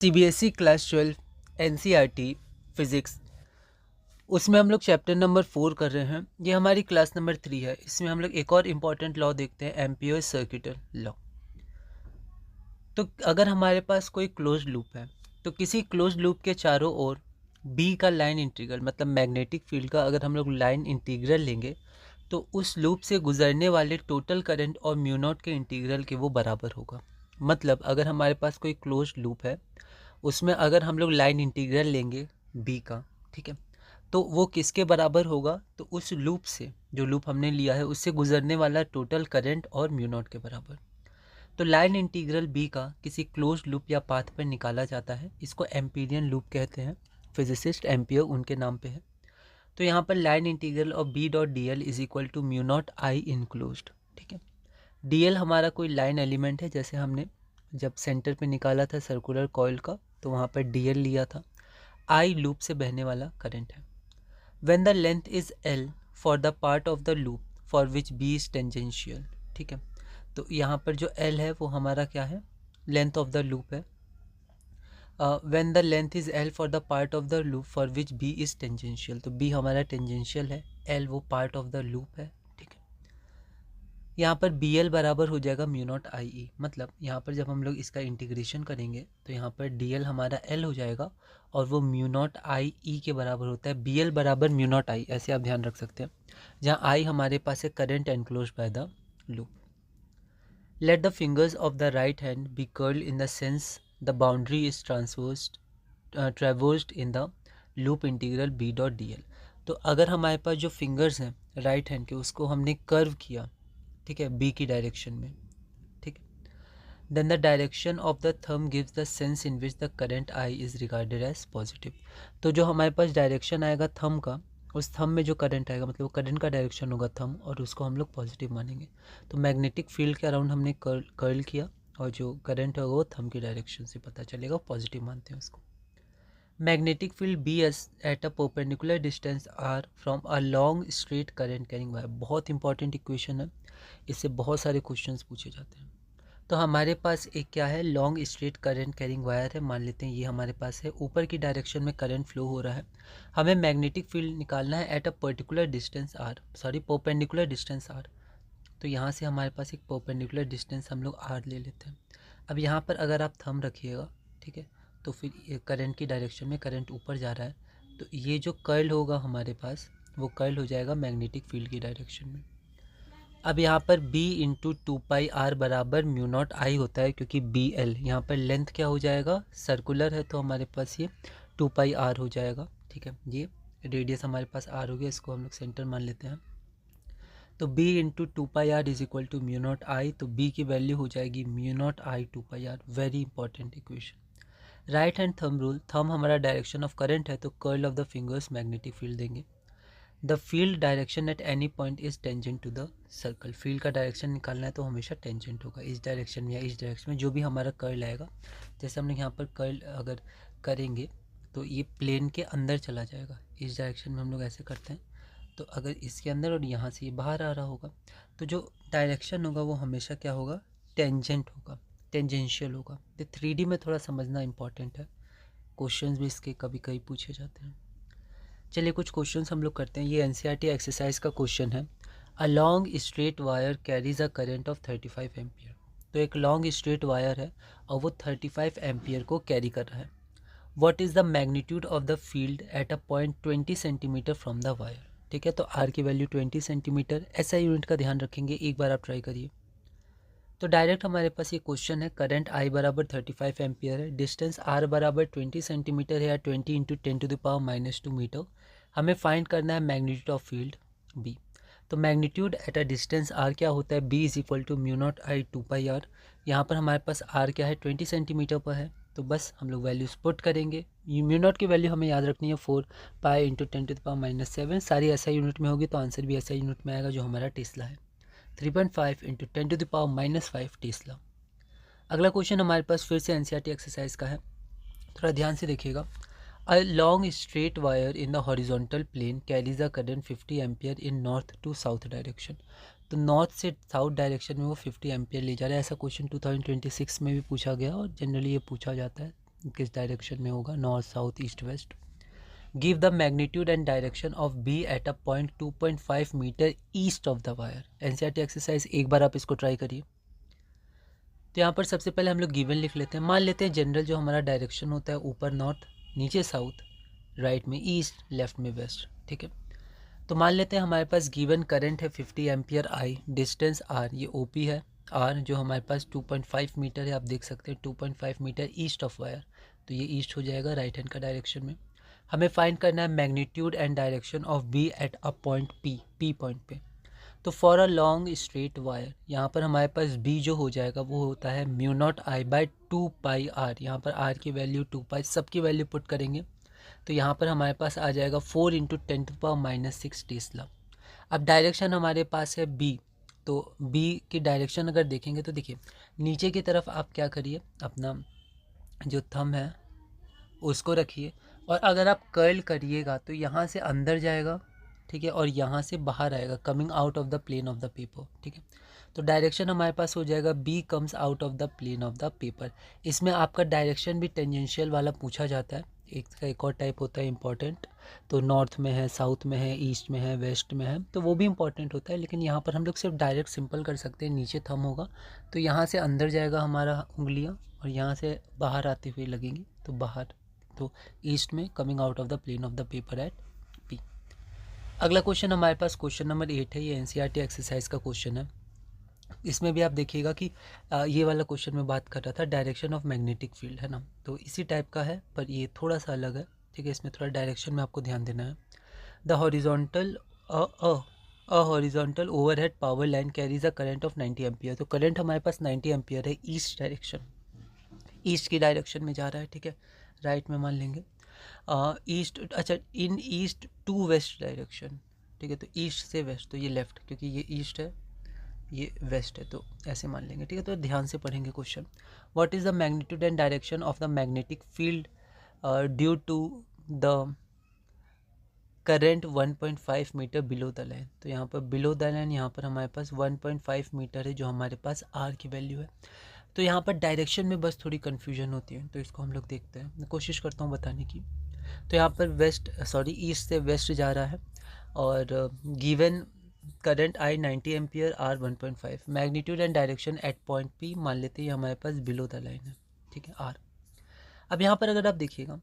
CBSE class 12 NCERT physics, उसमें हम लोग चैप्टर नंबर 4 कर रहे हैं। ये हमारी क्लास नंबर 3 है। इसमें हम लोग एक और इम्पॉर्टेंट लॉ देखते हैं, एम्पियर्स सर्किटल लॉ। तो अगर हमारे पास कोई क्लोज लूप है तो किसी क्लोज लूप के चारों ओर बी का लाइन इंटीग्रल, मतलब मैग्नेटिक फील्ड का अगर हम लोग लाइन इंटीग्रल लेंगे तो उस लूप से गुजरने वाले टोटल करंट और म्यू नॉट के इंटीग्रल के वो बराबर होगा। मतलब अगर हमारे पास कोई क्लोज लूप है, उसमें अगर हम लोग लाइन इंटीग्रल लेंगे बी का, ठीक है, तो वो किसके बराबर होगा? तो उस लूप से, जो लूप हमने लिया है, उससे गुजरने वाला टोटल करंट और म्यू नॉट के बराबर। तो लाइन इंटीग्रल बी का किसी क्लोज लूप या पाथ पर निकाला जाता है। इसको एम्पीरियन लूप कहते हैं। फिजिसिस्ट एम्पियर उनके नाम पे है। तो यहाँ पर line integral of B dot D L is equal to mu naught I enclosed, ठीक है। डी एल हमारा कोई लाइन एलिमेंट है, जैसे हमने जब सेंटर पे निकाला था सर्कुलर कॉइल का तो वहाँ पर डी एल लिया था। आई लूप से बहने वाला करंट है। When the length is L for the part of the loop for which B is tangential, ठीक है। तो यहाँ पर जो एल है वो हमारा क्या है? लेंथ ऑफ द लूप है। When the length is L for the part of the loop for which B is tangential, तो बी हमारा टेंजेंशियल है, एल वो पार्ट ऑफ द लूप है, ठीक है। यहाँ पर बी एल बराबर हो जाएगा म्यू नॉट आई ई। मतलब यहाँ पर जब हम लोग इसका इंटीग्रेशन करेंगे तो यहाँ पर डी एल हमारा एल हो जाएगा और वो म्यू नॉट आई ई के बराबर होता है। बी एल बराबर म्यू नॉट आई, ऐसे आप ध्यान रख सकते हैं, जहाँ आई हमारे पास है current enclose by the loop. Let the fingers of the right hand be curled in the sense the boundary is traversed in the loop integral b dot dl। तो अगर हमारे पास जो फिंगर्स हैं राइट हैंड के, उसको हमने curve किया, ठीक है, b की डायरेक्शन में, ठीक है, then the direction of the thumb gives the sense in which the current I is regarded as positive। तो जो हमारे पास डायरेक्शन आएगा थंब का, उस थंब में जो करंट आएगा, मतलब वो करंट का डायरेक्शन होगा थंब, और उसको हम लोग पॉजिटिव मानेंगे। तो मैग्नेटिक फील्ड के अराउंड हमने कर्ल किया और जो करंट होगा वो थंब की डायरेक्शन से पता चलेगा, पॉजिटिव मानते हैं उसको। Magnetic field B as at a perpendicular distance R from a long straight current carrying wire. बहुत इंपॉर्टेंट इक्वेशन है, इससे बहुत सारे क्वेश्चंस पूछे जाते हैं। तो हमारे पास एक क्या है? Long straight current carrying wire है। मान लेते हैं ये हमारे पास है, ऊपर की डायरेक्शन में करंट फ्लो हो रहा है। हमें मैग्नेटिक फील्ड निकालना है at a particular distance R, sorry perpendicular distance R. तो यहाँ से हमारे पास एक परपेंडिकुलर डिस्टेंस हम लोग आर ले लेते हैं। अब यहाँ पर अगर आप थंब रखिएगा, ठीक है, तो फिर करंट की डायरेक्शन में करंट ऊपर जा रहा है, तो ये जो कर्ल होगा हमारे पास, वो कर्ल हो जाएगा मैग्नेटिक फील्ड की डायरेक्शन में। अब यहाँ पर b into two pi R बराबर म्यू नॉट आई होता है, क्योंकि बी एल यहाँ पर लेंथ क्या हो जाएगा? सर्कुलर है, तो हमारे पास ये टू पाई आर हो जाएगा, ठीक है। ये रेडियस हमारे पास आर हो गया, इसको हम लोग सेंटर मान लेते हैं। तो b into two pi R is equal to mu naught I. तो b की वैल्यू हो जाएगी mu naught I two pi R. Very important equation. Right hand thumb rule, thumb हमारा डायरेक्शन ऑफ करंट है, तो curl of the fingers magnetic field देंगे। The field direction at any point is tangent to the circle. Field का direction निकालना है तो हमेशा tangent होगा, इस डायरेक्शन में या इस डायरेक्शन में, जो भी हमारा कर्ल आएगा। जैसे हमने यहाँ पर कर्ल अगर करेंगे तो ये प्लेन के अंदर चला जाएगा, इस डायरेक्शन में हम लोग ऐसे करते हैं, तो अगर इसके अंदर और यहाँ से ये बाहर आ रहा होगा, तो जो डायरेक्शन होगा वो हमेशा क्या होगा? टेंजेंट होगा, टेंजेंशियल होगा। तो 3D में थोड़ा समझना इंपॉर्टेंट है, क्वेश्चंस भी इसके कभी कभी पूछे जाते हैं। चलिए कुछ क्वेश्चंस हम लोग करते हैं। ये एनसीईआरटी एक्सरसाइज का क्वेश्चन है। अ long straight wire carries a current of 35 ampere. तो एक लॉन्ग स्ट्रेट वायर है और वो 35 एम्पियर को कैरी कर रहा है। What is the magnitude of the field at a point 20 centimetre from the wire. ठीक है, तो आर की वैल्यू 20 सेंटीमीटर। ऐसा यूनिट का ध्यान रखेंगे, एक बार आप ट्राई करिए। तो डायरेक्ट हमारे पास ये क्वेश्चन है, करंट आई बराबर 35 एम्पियर है, डिस्टेंस आर बराबर 20 सेंटीमीटर है या 20 इंटू 10⁻⁻2 मीटर। हमें फाइंड करना है मैग्नीट्यूड ऑफ फील्ड बी। तो magnitude at a distance R क्या होता है? B is equal to mu naught I two pi R. यहाँ पर हमारे पास आर क्या है? 20 सेंटीमीटर पर है, तो बस हम लोग वैल्यूज पुट करेंगे। म्यू नॉट की वैल्यू हमें याद रखनी है 4 पाई इंटू 10⁻⁻7। सारी एसआई यूनिट में होगी तो आंसर भी एसआई यूनिट में आएगा, जो हमारा टेस्ला है। 3.5 इंटू 10⁻⁻5 टेस्ला। अगला क्वेश्चन हमारे पास फिर से एनसीईआरटी एक्सरसाइज का है, थोड़ा ध्यान से देखिएगा। A long straight wire in the horizontal plane carries a current 50 ampere in north to south direction. तो नॉर्थ से साउथ डायरेक्शन में वो 50 एम्पियर ले जा रहा है। ऐसा क्वेश्चन 2026 में भी पूछा गया और जनरली ये पूछा जाता है, किस डायरेक्शन में होगा, north south east west. Give the magnitude and direction of B at a point 2.5 metre east of the wire. NCERT exercise, एक बार आप इसको ट्राई करिए। तो यहाँ पर सबसे पहले हम लोग गिवन लिख लेते हैं। मान लेते हैं जनरल जो हमारा डायरेक्शन होता है, ऊपर नॉर्थ, नीचे साउथ, राइट में ईस्ट, लेफ्ट में वेस्ट, ठीक है। तो मान लेते हैं हमारे पास गिवन करंट है 50 एम्पियर आई, डिस्टेंस आर, ये ओपी है, आर जो हमारे पास 2.5 मीटर है, आप देख सकते हैं 2.5 मीटर ईस्ट ऑफ वायर, तो ये ईस्ट हो जाएगा राइट हैंड का डायरेक्शन में। हमें फाइंड करना है magnitude and direction of B at a point P, P point पे। तो for a long straight wire, यहाँ पर हमारे पास बी जो हो जाएगा वो होता है mu naught I by 2 pi R. यहाँ पर आर की वैल्यू 2 पाई, सबकी वैल्यू पुट करेंगे तो यहाँ पर हमारे पास आ जाएगा 4 × 10⁻⁻6 टेस्ला। अब डायरेक्शन हमारे पास है बी, तो बी की डायरेक्शन अगर देखेंगे तो देखिए नीचे की तरफ आप क्या करिए, अपना जो थंब है उसको रखिए, और अगर आप कर्ल करिएगा तो यहाँ से अंदर जाएगा, ठीक है, और यहाँ से बाहर आएगा, coming out of the plane of the paper, ठीक है। तो डायरेक्शन हमारे पास हो जाएगा B comes out of the plane of the paper. इसमें आपका डायरेक्शन भी टेंजेंशियल वाला पूछा जाता है, एक और टाइप होता है इंपॉर्टेंट, तो नॉर्थ में है, साउथ में है, ईस्ट में है, वेस्ट में है, तो वो भी इंपॉर्टेंट होता है। लेकिन यहाँ पर हम लोग सिर्फ डायरेक्ट सिंपल कर सकते हैं, नीचे थंब होगा तो यहाँ से अंदर जाएगा हमारा उंगलियाँ, और यहाँ से बाहर आते हुए लगेंगी तो बाहर, तो ईस्ट में, coming out of the plane of the paper at P. अगला क्वेश्चन हमारे पास क्वेश्चन नंबर 8 है, ये एनसीईआरटी एक्सरसाइज का क्वेश्चन है। इसमें भी आप देखिएगा कि ये वाला क्वेश्चन में बात कर रहा था डायरेक्शन ऑफ मैग्नेटिक फील्ड, है ना, तो इसी टाइप का है पर ये थोड़ा सा अलग है, ठीक है। इसमें थोड़ा डायरेक्शन में आपको ध्यान देना है। The horizontal horizontal overhead power line carries a current of 90 ampere. तो करंट हमारे पास 90 एम्पियर है, ईस्ट डायरेक्शन, ईस्ट की डायरेक्शन में जा रहा है, ठीक है, राइट में मान लेंगे ईस्ट, अच्छा, इन ईस्ट टू वेस्ट डायरेक्शन, ठीक है, तो ईस्ट से वेस्ट, तो ये लेफ्ट, क्योंकि ये ईस्ट है ये वेस्ट है, तो ऐसे मान लेंगे, ठीक है। तो ध्यान से पढ़ेंगे question. What is the magnitude and direction of the magnetic field due to the current 1.5 metre below the line. तो यहाँ पर बिलो द लाइन, यहाँ पर हमारे पास 1.5 मीटर है जो हमारे पास आर की वैल्यू है। तो यहाँ पर डायरेक्शन में बस थोड़ी कन्फ्यूजन होती है, तो इसको हम लोग देखते हैं, मैं कोशिश करता हूँ बताने की। तो यहाँ पर ईस्ट से वेस्ट जा रहा है, और given current I 90 ampere, R 1.5, magnitude and direction at point P, मान लेते हैं हमारे पास बिलो द लाइन है, ठीक है, आर। अब यहाँ पर अगर आप देखिएगा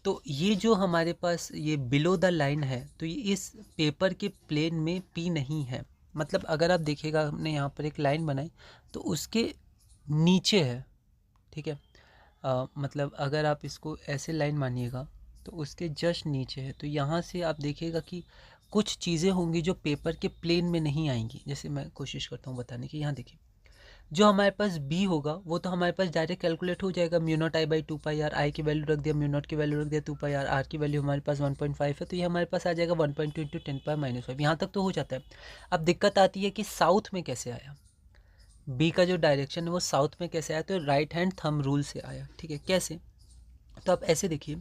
तो ये जो हमारे पास ये बिलो द लाइन है, तो ये इस पेपर के प्लेन में पी नहीं है। मतलब अगर आप देखिएगा, हमने यहाँ पर एक लाइन बनाई तो उसके नीचे है, ठीक है, मतलब अगर आप इसको ऐसे लाइन मानिएगा तो उसके जस्ट नीचे है। तो यहाँ से आप देखिएगा कि कुछ चीज़ें होंगी जो पेपर के प्लेन में नहीं आएंगी। जैसे मैं कोशिश करता हूँ बताने की, यहाँ देखिए जो हमारे पास बी होगा वो तो हमारे पास डायरेक्ट कैलकुलेट हो जाएगा, mu naught I by 2 pi R, I की वैल्यू रख दिया, म्यू नॉट की वैल्यू रख दिया 2 पाई आर, आर की वैल्यू हमारे पास 1.5 है, तो ये हमारे पास आ जाएगा 1.2 × 10⁻⁻5। यहाँ तक तो हो जाता है। अब दिक्कत आती है कि साउथ में कैसे आया, बी का जो डायरेक्शन है वो साउथ में कैसे आया, तो राइट हैंड थंब रूल से आया, ठीक है। कैसे, तो आप ऐसे देखिए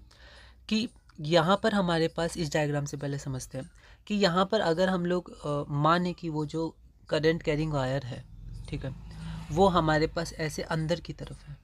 कि यहाँ पर हमारे पास, इस डायग्राम से पहले समझते हैं कि यहाँ पर अगर हम लोग माने कि वो जो करंट कैरिंग वायर है, ठीक है, वो हमारे पास ऐसे अंदर की तरफ है,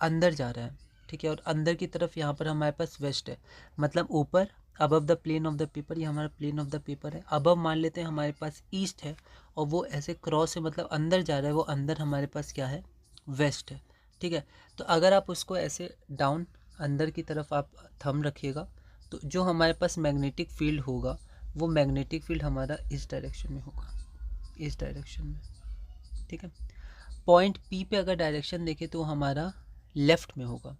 अंदर जा रहा है, ठीक है, और अंदर की तरफ यहाँ पर हमारे पास वेस्ट है, मतलब ऊपर above the plane of the paper, ये हमारा प्लेन ऑफ द पेपर है। अबव मान लेते हैं हमारे पास ईस्ट है, और वो ऐसे क्रॉस है, मतलब अंदर जा रहा है, वो अंदर हमारे पास क्या है, वेस्ट है, ठीक है। तो अगर आप उसको ऐसे डाउन अंदर की तरफ आप थंब रखिएगा तो जो हमारे पास मैग्नेटिक फील्ड होगा वो मैग्नेटिक फील्ड हमारा इस डायरेक्शन में होगा, इस डायरेक्शन में, ठीक है। पॉइंट पी पे अगर डायरेक्शन देखें तो हमारा लेफ़्ट में होगा,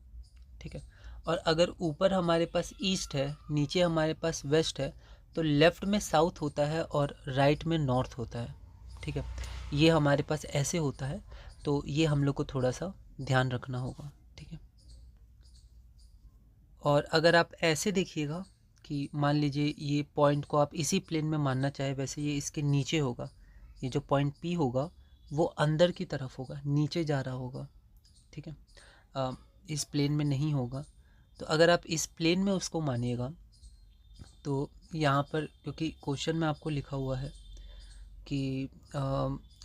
ठीक है। और अगर ऊपर हमारे पास ईस्ट है, नीचे हमारे पास वेस्ट है, तो लेफ़्ट में साउथ होता है और राइट में नॉर्थ होता है, ठीक है। ये हमारे पास ऐसे होता है, तो ये हम लोग को थोड़ा सा ध्यान रखना होगा, ठीक है। और अगर आप ऐसे देखिएगा कि मान लीजिए ये पॉइंट को आप इसी प्लेन में मानना चाहे, वैसे ये इसके नीचे होगा, ये जो पॉइंट पी होगा वो अंदर की तरफ होगा, नीचे जा रहा होगा, ठीक है, इस प्लेन में नहीं होगा। तो अगर आप इस प्लेन में उसको मानिएगा तो यहाँ पर, क्योंकि क्वेश्चन में आपको लिखा हुआ है कि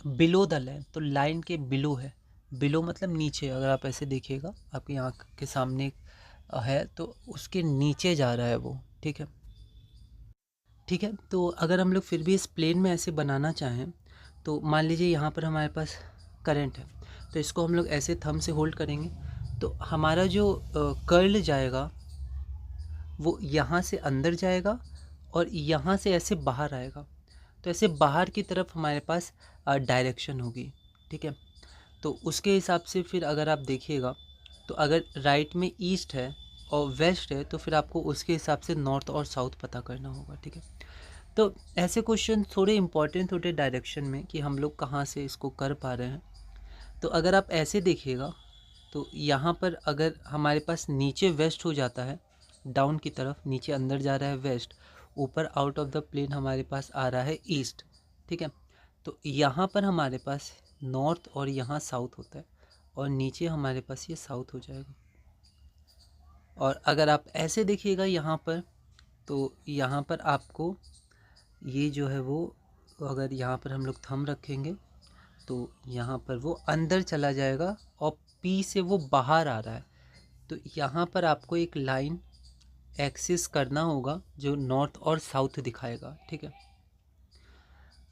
बिलो द लाइन, तो लाइन के बिलो है, बिलो मतलब नीचे, अगर आप ऐसे देखिएगा आपकी आँख के सामने है तो उसके नीचे जा रहा है वो, ठीक है। ठीक है, तो अगर हम लोग फिर भी इस प्लेन में ऐसे बनाना चाहें तो मान लीजिए यहाँ पर हमारे पास करंट है, तो इसको हम लोग ऐसे थंब से होल्ड करेंगे तो हमारा जो कर्ल जाएगा वो यहाँ से अंदर जाएगा और यहाँ से ऐसे बाहर आएगा, तो ऐसे बाहर की तरफ हमारे पास डायरेक्शन होगी, ठीक है। तो उसके हिसाब से फिर अगर आप देखिएगा तो अगर राइट में ईस्ट है और वेस्ट है तो फिर आपको उसके हिसाब से नॉर्थ और साउथ पता करना होगा, ठीक है। तो ऐसे क्वेश्चन थोड़े इंपॉर्टेंट होते डायरेक्शन में कि हम लोग कहाँ से इसको कर पा रहे हैं। तो अगर आप ऐसे देखिएगा तो यहाँ पर अगर हमारे पास नीचे वेस्ट हो जाता है, डाउन की तरफ नीचे अंदर जा रहा है वेस्ट, ऊपर आउट ऑफ द प्लेन हमारे पास आ रहा है ईस्ट, ठीक है। तो यहाँ पर हमारे पास नॉर्थ और यहाँ साउथ होता है और नीचे हमारे पास ये साउथ हो जाएगा। और अगर आप ऐसे देखिएगा यहाँ पर तो यहाँ पर आपको ये जो है वो, अगर यहाँ पर हम लोग थंब रखेंगे तो यहाँ पर वो अंदर चला जाएगा और पी से वो बाहर आ रहा है, तो यहाँ पर आपको एक लाइन एक्सिस करना होगा जो नॉर्थ और साउथ दिखाएगा, ठीक है।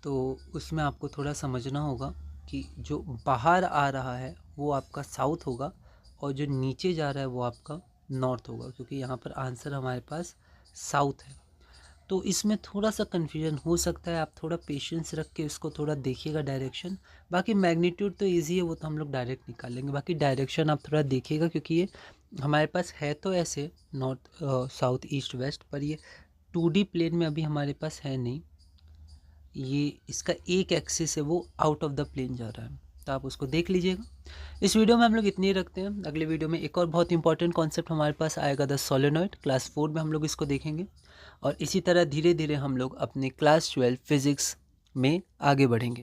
तो उसमें आपको थोड़ा समझना होगा कि जो बाहर आ रहा है वो आपका साउथ होगा और जो नीचे जा रहा है वो आपका नॉर्थ होगा, क्योंकि यहाँ पर आंसर हमारे पास साउथ है। तो इसमें थोड़ा सा कन्फ्यूजन हो सकता है, आप थोड़ा पेशेंस रख के इसको थोड़ा देखिएगा डायरेक्शन। बाकी मैग्नीट्यूड तो इजी है, वो तो हम लोग डायरेक्ट निकाल लेंगे, बाकी डायरेक्शन आप थोड़ा देखिएगा क्योंकि ये हमारे पास है तो ऐसे नॉर्थ साउथ ईस्ट वेस्ट, पर ये 2D प्लेन में अभी हमारे पास है नहीं, ये इसका एक एक्सिस है वो आउट ऑफ द प्लेन जा रहा है, तो आप उसको देख लीजिएगा। इस वीडियो में हम लोग इतनी ही रखते हैं। अगले वीडियो में एक और बहुत इंपॉर्टेंट कॉन्सेप्ट हमारे पास आएगा, द सोलेनॉइड, क्लास 4 में हम लोग इसको देखेंगे और इसी तरह धीरे धीरे हम लोग अपने क्लास 12 फिज़िक्स में आगे बढ़ेंगे।